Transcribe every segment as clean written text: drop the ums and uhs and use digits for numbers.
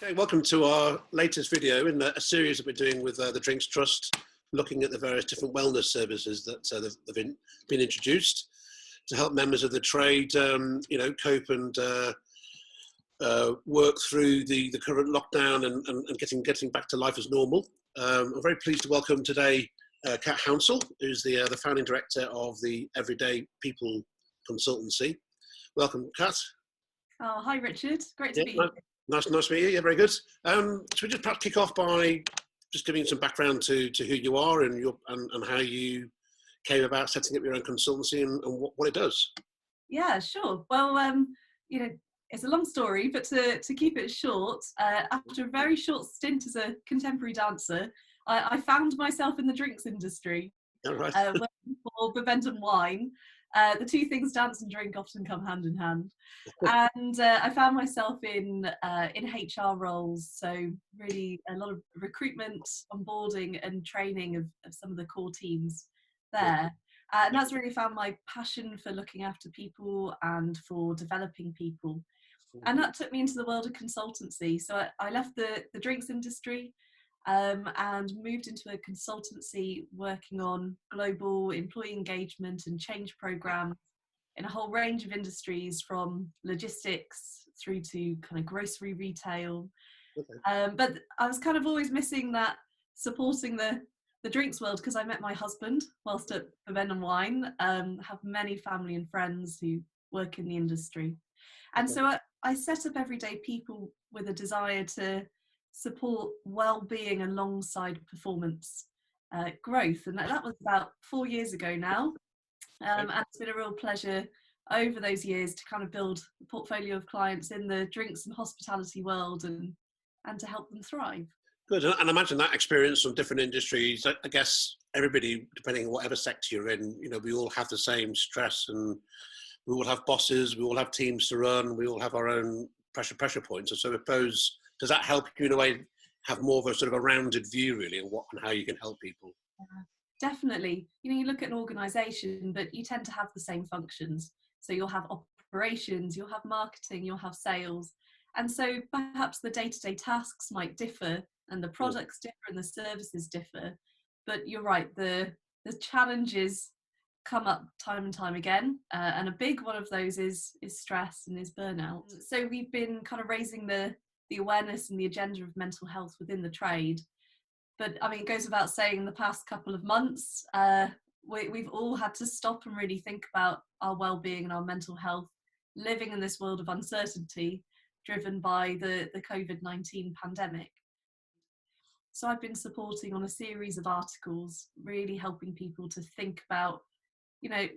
Okay, welcome to our latest video in a series that we're doing with the Drinks Trust, looking at the various different wellness services that have been introduced to help members of the trade, cope and work through the current lockdown and getting back to life as normal. I'm very pleased to welcome today Kat Hounsell, who's the founding director of the Everyday People consultancy. Welcome, Kat. Oh, hi, Richard. Great to be here. Nice to meet you. Yeah, very good. So we just perhaps kick off by just giving some background to who you are and how you came about setting up your own consultancy and what it does. Yeah, sure. Well, it's a long story, but to keep it short, after a very short stint as a contemporary dancer, I found myself in the drinks industry. All right. Working for Bevend and Wine. The two things, dance and drink, often come hand in hand. And I found myself in HR roles, so really a lot of recruitment, onboarding and training of some of the core teams there. And that's really found my passion for looking after people and for developing people. And that took me into the world of consultancy. So I left the drinks industry and moved into a consultancy working on global employee engagement and change programs in a whole range of industries, from logistics through to kind of grocery retail. Okay. But I was kind of always missing that supporting the drinks world, because I met my husband whilst at Bevend and Wine, have many family and friends who work in the industry. And so I set up Everyday People with a desire to support well-being alongside performance growth, and that was about 4 years ago now. And it's been a real pleasure over those years to kind of build a portfolio of clients in the drinks and hospitality world and to help them thrive. Good. And I imagine that experience from different industries, I guess everybody, depending on whatever sector you're in, we all have the same stress, and we all have bosses, we all have teams to run, we all have our own pressure points. And so I suppose, does that help you in a way have more of a sort of a rounded view really of what and how you can help people? Yeah, definitely. You look at an organisation, but you tend to have the same functions. So you'll have operations, you'll have marketing, you'll have sales. And so perhaps the day-to-day tasks might differ and the products differ and the services differ. But you're right, the challenges come up time and time again, and a big one of those is stress and is burnout. So we've been kind of raising the awareness and the agenda of mental health within the trade. But I mean, it goes without saying, in the past couple of months, we've all had to stop and really think about our well-being and our mental health, living in this world of uncertainty driven by the COVID-19 pandemic. So I've been supporting on a series of articles, really helping people to think about,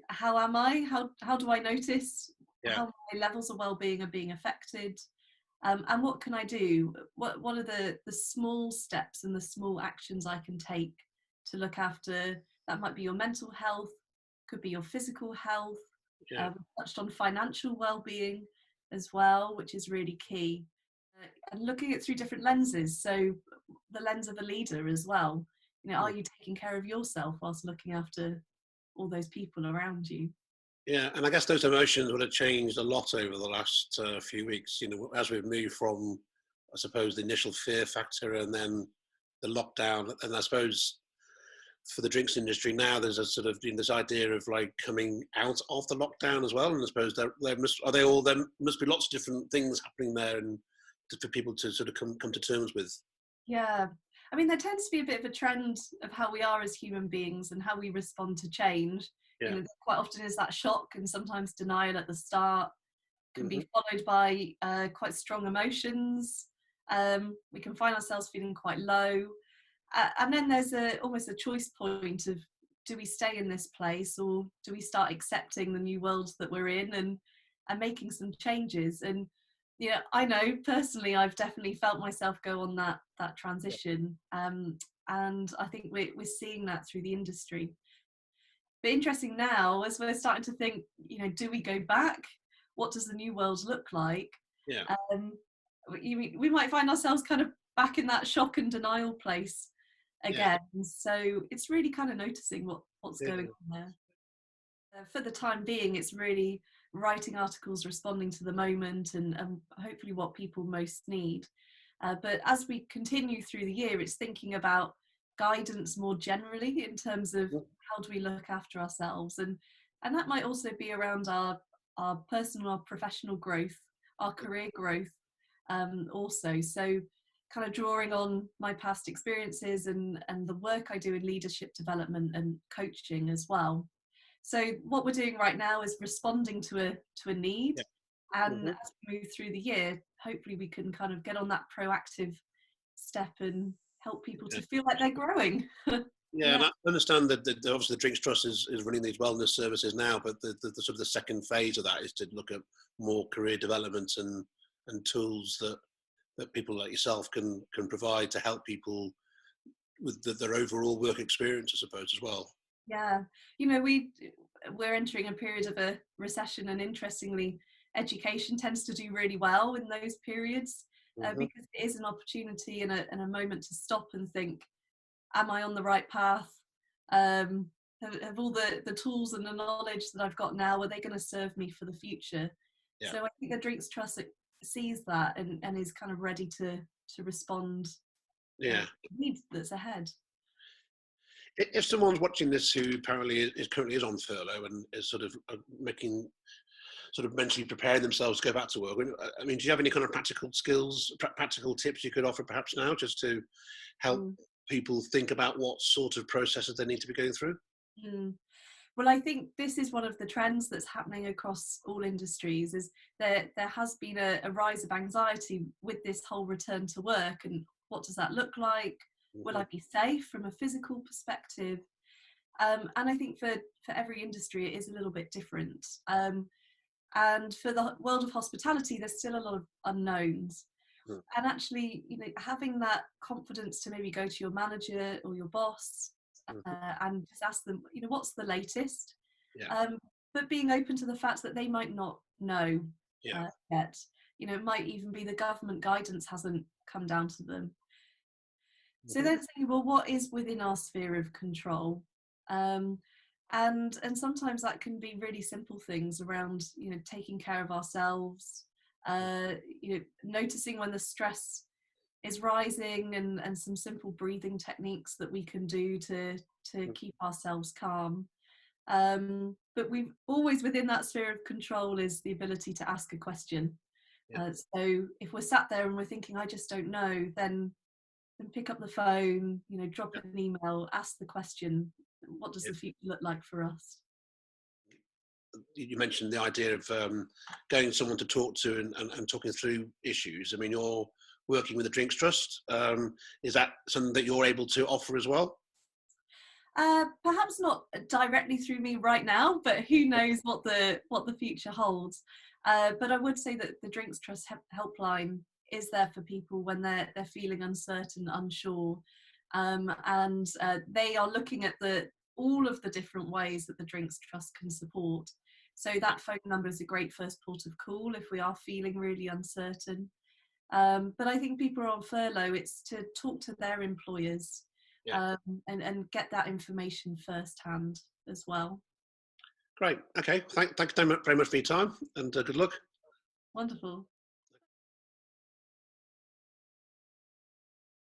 how am I? How do I notice how my levels of well-being are being affected? And what can I do? What are the small steps and the small actions I can take to look after? That might be your mental health, could be your physical health. We touched on financial well-being as well, which is really key. And looking at through different lenses. So the lens of a leader as well. Are you taking care of yourself whilst looking after all those people around you? Yeah, and I guess those emotions would have changed a lot over the last few weeks, as we've moved from, I suppose, the initial fear factor and then the lockdown. And I suppose for the drinks industry now, there's a sort of this idea of like coming out of the lockdown as well. And I suppose there must be lots of different things happening there and for people to sort of come to terms with. Yeah. I mean, there tends to be a bit of a trend of how we are as human beings and how we respond to change. Yeah. Quite often is that shock and sometimes denial at the start, can be followed by quite strong emotions. We can find ourselves feeling quite low. And then there's almost a choice point of, do we stay in this place or do we start accepting the new world that we're in and making some changes? And I know personally I've definitely felt myself go on that transition, and I think we're seeing that through the industry. But interesting now, as we're starting to think, do we go back? What does the new world look like? Yeah. We might find ourselves kind of back in that shock and denial place again. Yeah. So it's really kind of noticing what's going on there. For the time being, it's really writing articles responding to the moment and hopefully what people most need. But as we continue through the year, it's thinking about guidance more generally in terms of how do we look after ourselves, and that might also be around our personal, our professional growth, our career growth, also. So kind of drawing on my past experiences and the work I do in leadership development and coaching as well. So what we're doing right now is responding to a need, Yeah. and as we move through the year, hopefully we can kind of get on that proactive step and help people to feel like they're growing. Yeah, and I understand that, obviously the Drinks Trust is running these wellness services now, but the sort of the second phase of that is to look at more career development and tools that people like yourself can provide to help people with their overall work experience, I suppose, as well. Yeah, we're entering a period of a recession, and interestingly, education tends to do really well in those periods, because it is an opportunity and a moment to stop and think, am I on the right path? Have all the tools and the knowledge that I've got now, are they going to serve me for the future? Yeah. So I think the Drinks Trust sees that and is kind of ready to respond to the need that's ahead. If someone's watching this who apparently currently is on furlough and is sort of mentally preparing themselves to go back to work, I mean, do you have any kind of practical skills, practical tips you could offer perhaps now, just to help people think about what sort of processes they need to be going through? Well, I think this is one of the trends that's happening across all industries, is there has been a rise of anxiety with this whole return to work, and what does that look like? Will I be safe from a physical perspective? And I think for every industry it is a little bit different. And for the world of hospitality, there's still a lot of unknowns. And actually, having that confidence to maybe go to your manager or your boss and just ask them, what's the latest? But being open to the fact that they might not know yet. It might even be the government guidance hasn't come down to them. So then saying, well, what is within our sphere of control? And sometimes that can be really simple things around, taking care of ourselves, noticing when the stress is rising, and some simple breathing techniques that we can do to keep ourselves calm. But we've always, within that sphere of control, is the ability to ask a question. So if we're sat there and we're thinking, I just don't know, then pick up the phone, drop an email, ask the question, what does the future look like for us? You mentioned the idea of getting someone to talk to and talking through issues. I mean, you're working with the Drinks Trust. Is that something that you're able to offer as well? Perhaps not directly through me right now, but who knows what the future holds. But I would say that the Drinks Trust Helpline is there for people when they're feeling uncertain, unsure, and they are looking at all of the different ways that the Drinks Trust can support. So that phone number is a great first port of call if we are feeling really uncertain. But I think people are on furlough, it's to talk to their employers and get that information firsthand as well. Great. Okay. Thanks very much for your time, and good luck. Wonderful.